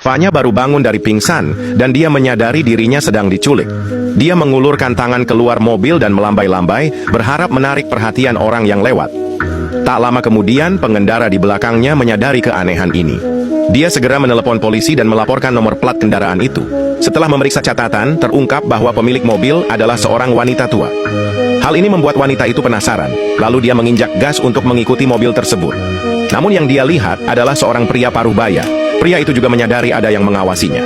Fanya baru bangun dari pingsan, dan dia menyadari dirinya sedang diculik. Dia mengulurkan tangan keluar mobil dan melambai-lambai, berharap menarik perhatian orang yang lewat. Tak lama kemudian, pengendara di belakangnya menyadari keanehan ini. Dia segera menelepon polisi dan melaporkan nomor plat kendaraan itu. Setelah memeriksa catatan, terungkap bahwa pemilik mobil adalah seorang wanita tua. Hal ini membuat wanita itu penasaran, lalu dia menginjak gas untuk mengikuti mobil tersebut. Namun yang dia lihat adalah seorang pria paruh baya. Pria itu juga menyadari ada yang mengawasinya.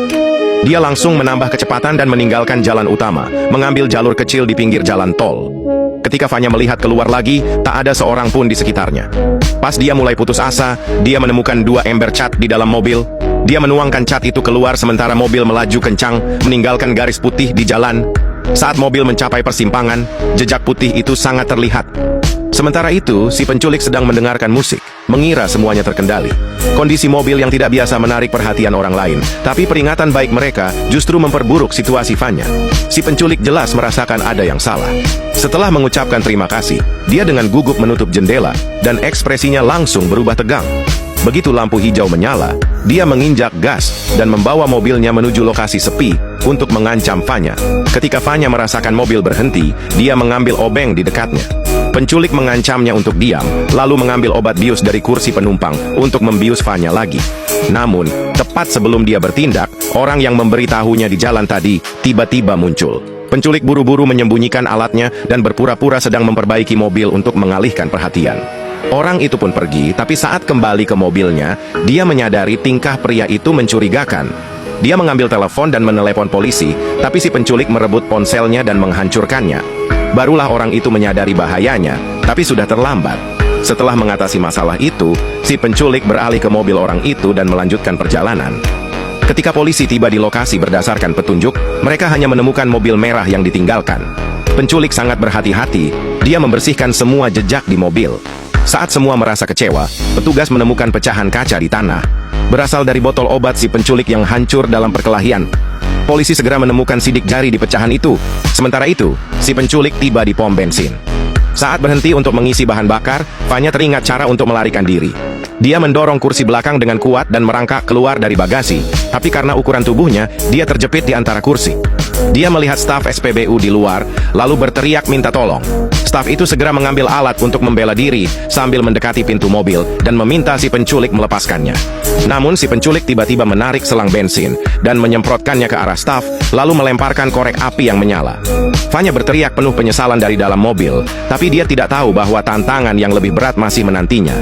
Dia langsung menambah kecepatan dan meninggalkan jalan utama, mengambil jalur kecil di pinggir jalan tol. Ketika Fanya melihat keluar lagi, tak ada seorang pun di sekitarnya. Pas dia mulai putus asa, dia menemukan 2 ember cat di dalam mobil. Dia menuangkan cat itu keluar sementara mobil melaju kencang, meninggalkan garis putih di jalan. Saat mobil mencapai persimpangan, jejak putih itu sangat terlihat. Sementara itu, si penculik sedang mendengarkan musik, mengira semuanya terkendali. Kondisi mobil yang tidak biasa menarik perhatian orang lain, tapi peringatan baik mereka justru memperburuk situasi Fanya. Si penculik jelas merasakan ada yang salah. Setelah mengucapkan terima kasih, dia dengan gugup menutup jendela, dan ekspresinya langsung berubah tegang. Begitu lampu hijau menyala, dia menginjak gas dan membawa mobilnya menuju lokasi sepi untuk mengancam Fanya. Ketika Fanya merasakan mobil berhenti, dia mengambil obeng di dekatnya. Penculik mengancamnya untuk diam, lalu mengambil obat bius dari kursi penumpang untuk membius Fanya lagi. Namun, tepat sebelum dia bertindak, orang yang memberitahunya di jalan tadi tiba-tiba muncul. Penculik buru-buru menyembunyikan alatnya dan berpura-pura sedang memperbaiki mobil untuk mengalihkan perhatian. Orang itu pun pergi, tapi saat kembali ke mobilnya, dia menyadari tingkah pria itu mencurigakan. Dia mengambil telepon dan menelepon polisi, tapi si penculik merebut ponselnya dan menghancurkannya. Barulah orang itu menyadari bahayanya, tapi sudah terlambat. Setelah mengatasi masalah itu, si penculik beralih ke mobil orang itu dan melanjutkan perjalanan. Ketika polisi tiba di lokasi berdasarkan petunjuk, mereka hanya menemukan mobil merah yang ditinggalkan. Penculik sangat berhati-hati, dia membersihkan semua jejak di mobil. Saat semua merasa kecewa, petugas menemukan pecahan kaca di tanah. Berasal dari botol obat si penculik yang hancur dalam perkelahian. Polisi segera menemukan sidik jari di pecahan itu. Sementara itu, si penculik tiba di pom bensin. Saat berhenti untuk mengisi bahan bakar, Fanya teringat cara untuk melarikan diri. Dia mendorong kursi belakang dengan kuat dan merangkak keluar dari bagasi, tapi karena ukuran tubuhnya, dia terjepit di antara kursi. Dia melihat staf SPBU di luar, lalu berteriak minta tolong. Staf itu segera mengambil alat untuk membela diri sambil mendekati pintu mobil dan meminta si penculik melepaskannya. Namun si penculik tiba-tiba menarik selang bensin dan menyemprotkannya ke arah staf, lalu melemparkan korek api yang menyala. Fanya berteriak penuh penyesalan dari dalam mobil, tapi dia tidak tahu bahwa tantangan yang lebih berat masih menantinya.